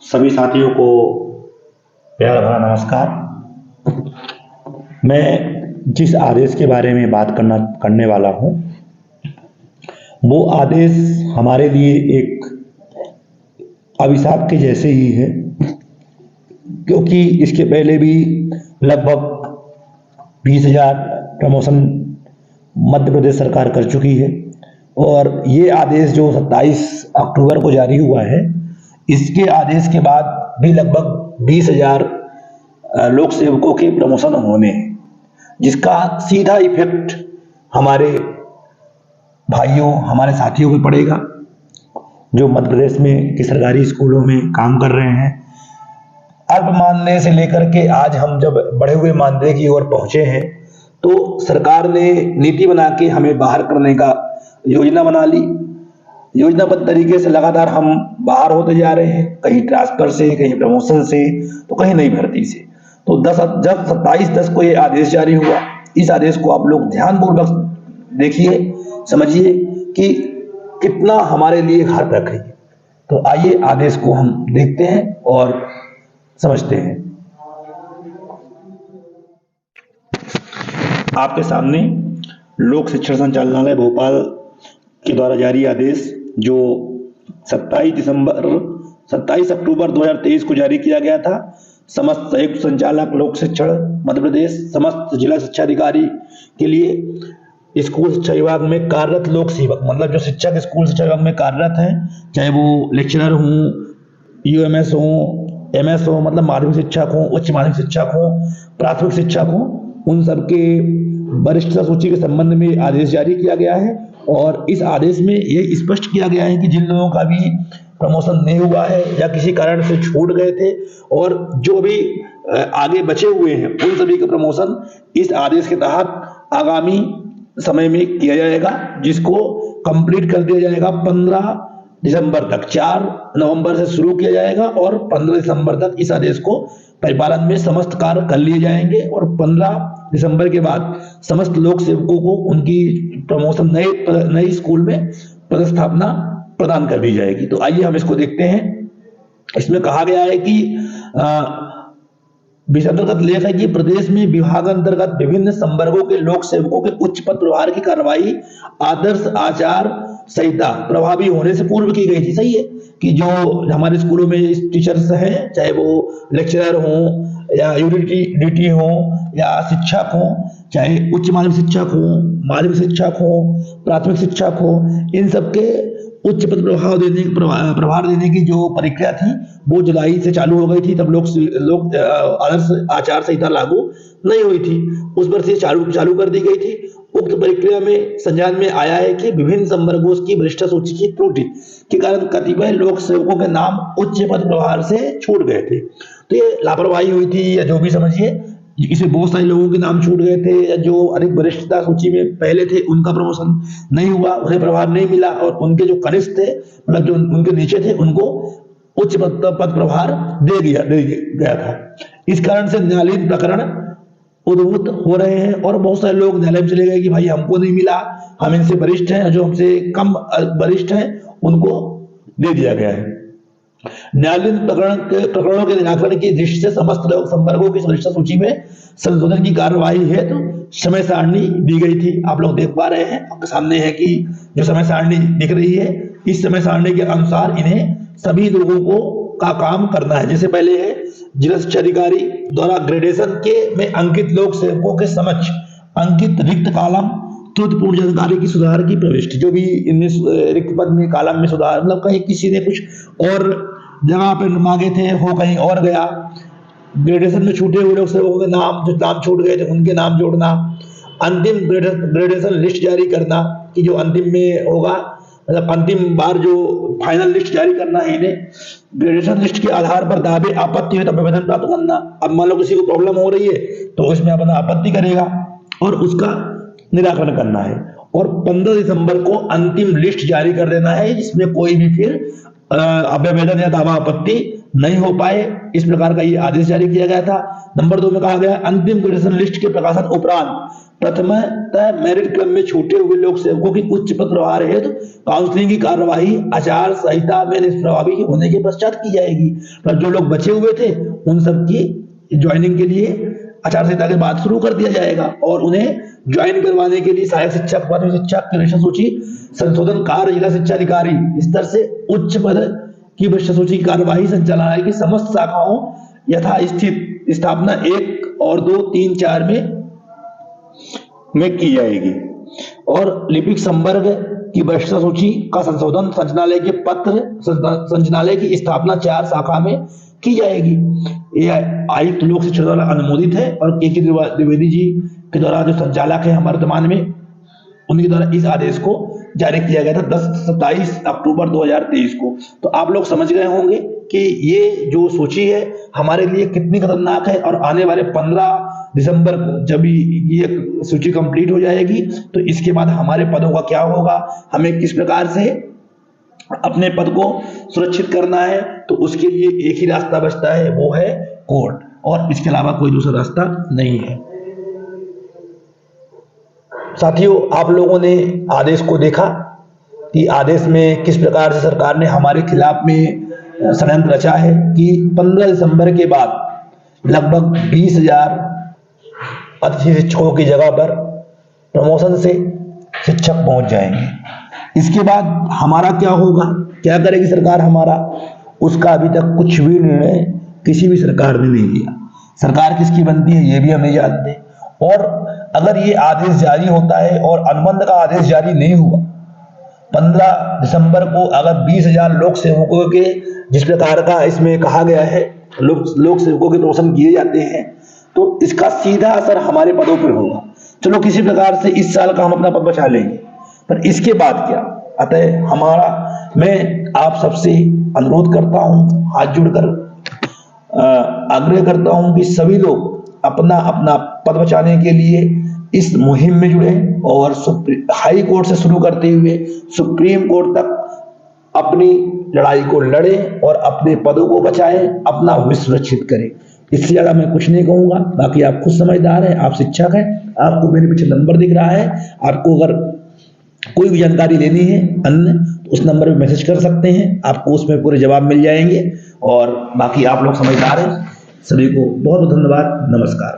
सभी साथियों को प्यार भरा नमस्कार। मैं जिस आदेश के बारे में बात करने वाला हूँ वो आदेश हमारे लिए एक अभिशाप के जैसे ही है, क्योंकि इसके पहले भी लगभग 20,000 प्रमोशन मध्य प्रदेश सरकार कर चुकी है और ये आदेश जो 27 अक्टूबर को जारी हुआ है, इसके आदेश के बाद भी लगभग 20,000 लोक सेवकों के प्रमोशन होने हैं, जिसका सीधा इफेक्ट हमारे भाइयों, हमारे साथियों पे पड़ेगा जो मध्य प्रदेश में के सरकारी स्कूलों में काम कर रहे हैं। अल्प मानदेय से लेकर के आज हम जब बढ़े हुए मानदेय की ओर पहुंचे हैं, तो सरकार ने नीति बना के हमें बाहर करने का योजना बना ली। योजनाबद्ध तरीके से लगातार हम बाहर होते जा रहे हैं, कहीं ट्रांसफर से, कहीं प्रमोशन से, तो कहीं नई भर्ती से। तो जब 27/10 को ये आदेश जारी हुआ, इस आदेश को आप लोग ध्यानपूर्वक देखिए, समझिए कि कितना हमारे लिए घातक है। तो आइए आदेश को हम देखते हैं और समझते हैं। आपके सामने लोक शिक्षण संचालनालय भोपाल के द्वारा जारी आदेश जो 27 अक्टूबर 2023 को जारी किया गया था। समस्त संयुक्त संचालक लोक शिक्षण मध्य प्रदेश, समस्त जिला शिक्षा अधिकारी के लिए स्कूल शिक्षा विभाग में कार्यरत लोक सेवक, मतलब जो शिक्षक स्कूल शिक्षा विभाग में कार्यरत हैं, चाहे वो लेक्चरर हों, यूएमएस हों, एमएस हो, मतलब माध्यमिक शिक्षक हों, उच्च माध्यमिक शिक्षक हों, प्राथमिक शिक्षक हों, उन सबके वरिष्ठता सूची के संबंध में आदेश जारी किया गया है। और इस आदेश में ये स्पष्ट किया गया है कि जिन लोगों का भी प्रमोशन नहीं हुआ है या किसी कारण से छूट गए थे और जो भी आगे बचे हुए हैं, उन सभी का प्रमोशन इस आदेश के तहत आगामी समय में किया जाएगा, जिसको कंप्लीट कर दिया जाएगा 15 दिसंबर तक। 4 नवंबर से शुरू किया जाएगा और 15 दिसंबर तक इस आदेश को परिपालन में समस्त कार्य कर लिए जाएंगे और 15 दिसंबर के बाद समस्त लोक सेवकों को उनकी प्रमोशन नए स्कूल में पदस्थापना प्रदान कर दी जाएगी। तो आइए हम इसको देखते हैं। इसमें कहा गया है कि विषय अंतर्गत लेख है कि प्रदेश में विभाग अंतर्गत विभिन्न संवर्गों के लोक सेवकों के उच्च पद प्रभार की कार्यवाही आदर्श आचार संहिता प्रभावी होने से पूर्व की गई थी। सही है कि जो हमारे स्कूलों में टीचर्स हैं, चाहे वो लेक्चरर हों या यूडीटी हों या शिक्षक हों, चाहे उच्च माध्यमिक शिक्षक हों, माध्यमिक शिक्षक हों, प्राथमिक शिक्षक हों, इन सबके उच्च पद प्रभार देने की जो प्रक्रिया थी वो जुलाई से चालू हो गई थी। तब लोग आदर्श आचार संहिता लागू नहीं हुई थी, उस पर से चालू कर दी गई थी। उक्त प्रक्रिया में संज्ञान में आया है कि विभिन्न संवर्गों की वरिष्ठता सूची की त्रुटि के कारण कतिपय लोक सेवकों के नाम उच्च पद प्रभार से छूट गए थे। तो ये लापरवाही हुई थी या जो भी समझिए, इसमें बहुत सारे लोगों के नाम छूट गए थे या जो अधिक वरिष्ठता सूची में पहले थे उनका प्रमोशन नहीं हुआ, उन्हें प्रभार नहीं मिला और उनके जो कनिष्ठ थे, मतलब जो उनके नीचे थे, उनको उच्च पद प्रभार दे गया था। इस कारण से न्यायालयीन प्रकरण उद्भूत हो रहे हैं और बहुत सारे लोग न्यायालय में चले गए कि भाई हमको नहीं मिला, हम इनसे वरिष्ठ हैं, जो हमसे कम वरिष्ठ हैं उनको दे दिया गया है। न्यायालयीन प्रकरणों के निराकरण की दृष्टि से समस्त लोक संवर्गों की वरिष्ठता सूची में संशोधन की कार्यवाही है तो समय सारणी दी गई थी। आप लोग देख पा रहे हैं, आपके सामने है कि जो समय सारणी दिख रही है, इस समय सारणी के अनुसार इन्हें सभी लोगों को का काम करना है। जैसे पहले है जिला शिक्षा अधिकारी द्वारा ग्रेडेशन के में अंकित लोक सेवकों के समक्ष अंकित रिक्त कॉलम त्रुटिपूर्ण जानकारी की सुधार की प्रविष्टि। जो भी इनमें रिक्त पद में कॉलम में सुधार, मतलब कहीं किसी ने कुछ और जगह पे मांगे थे, हो कहीं और गया, ग्रेडेशन में छूटे हुए लोग सेवकों के नाम, जो नाम छूट गए थे उनके नाम जोड़ना, अंतिम ग्रेडेशन लिस्ट जारी करना कि जो अंतिम में होगा, मतलब अंतिम बार जो फाइनल लिस्ट जारी करना है, इन्हें ग्रेडेशन लिस्ट के आधार पर दावे आपत्ति है तब आवेदन प्राप्त करना। अब मान लो किसी को प्रॉब्लम हो रही है तो इसमें अपना आपत्ति करेगा और उसका निराकरण करना है और 15 दिसंबर को अंतिम लिस्ट जारी कर देना है, जिसमें कोई भी फिर आवेदन या दावा आपत्ति नहीं हो पाए, इस प्रकार का ये आदेश जारी किया गया था। नंबर 2 में कहा गया अंतिम ग्रेजुएशन लिस्ट के प्रकाशन उपरांत प्रथमतः मेरिट क्रम में छूटे हुए लोक सेवकों की उच्च पद प्रभार हेतु काउंसलिंग की कार्यवाही आचार संहिता में निष्प्रभावी होने के पश्चात की जाएगी। पर जो लोग बचे हुए थे उन सबकी ज्वाइनिंग के लिए आचार संहिता के बाद शुरू कर दिया जाएगा और उन्हें ज्वाइन करवाने के लिए सहायक शिक्षक, प्राथमिक शिक्षक, प्रवेश सूची संशोधन कार्य, जिला शिक्षा अधिकारी स्तर से उच्च पद की वरिष्ठ सूची की कार्यवाही संचालनालय की समस्त शाखाओं यथास्थित स्थापना 1 और 2, 3, 4 में की जाएगी। और लिपिक संवर्ग की वरिष्ठ सूची का संशोधन संचालनालय के पत्र संचालनालय की स्थापना 4 शाखा में की जाएगी। यह आयुक्त लोक शिक्षा द्वारा अनुमोदित है और के द्विवेदी जी के द्वारा जो संचालक है हमारे वर्तमान में, उनके द्वारा इस आदेश को जारी किया गया था 27 अक्टूबर 2023 को। तो आप लोग समझ गए होंगे कि ये जो सूची है हमारे लिए कितनी खतरनाक है और आने वाले 15 दिसंबर को जब ये सूची कंप्लीट हो जाएगी तो इसके बाद हमारे पदों का क्या होगा, हमें किस प्रकार से अपने पद को सुरक्षित करना है, तो उसके लिए एक ही रास्ता बचता है, वो है कोर्ट, और इसके अलावा कोई दूसरा रास्ता नहीं है। साथियों, आप लोगों ने आदेश को देखा कि आदेश में किस प्रकार से सरकार ने हमारे खिलाफ में षड्यंत्र रचा है कि 15 दिसंबर के बाद लगभग 20,000 अतिथि शिक्षकों की जगह पर प्रमोशन से शिक्षक पहुंच जाएंगे। इसके बाद हमारा क्या होगा, क्या करेगी सरकार हमारा, उसका अभी तक कुछ भी निर्णय किसी भी सरकार ने नहीं लिया। सरकार किसकी बनती है ये भी हम नहीं जानते। और अगर ये आदेश जारी होता है और अनुबंध का आदेश जारी नहीं हुआ, 15 दिसंबर को अगर 20,000 लोक सेवकों के जिस प्रकार का इसमें कहा गया है लोक सेवकों के प्रमोशन किए जाते हैं, तो इसका सीधा असर हमारे पदों पर होगा। चलो किसी प्रकार से इस साल का हम अपना पद बचा लेंगे, पर इसके बाद क्या। अतः मैं आप सबसे अनुरोध करता हूं, हाथ जोड़कर आग्रह करता हूं कि सभी लोग अपना अपना पद बचाने के लिए इस मुहिम में जुड़े और हाई कोर्ट से शुरू करते हुए सुप्रीम कोर्ट तक अपनी लड़ाई को लड़ें और अपने पदों को बचाएं, अपना भविष्य सुरक्षित करें। इससे ज्यादा मैं कुछ नहीं कहूंगा। बाकी आप खुद समझदार हैं, आप शिक्षक हैं, आपको मेरे पीछे नंबर दिख रहा है, आपको अगर कोई भी जानकारी लेनी है अन्य तो उस नंबर पे मैसेज कर सकते हैं, आपको उसमें पूरे जवाब मिल जाएंगे। और बाकी आप लोग समझदार हैं। सभी को बहुत बहुत धन्यवाद। नमस्कार।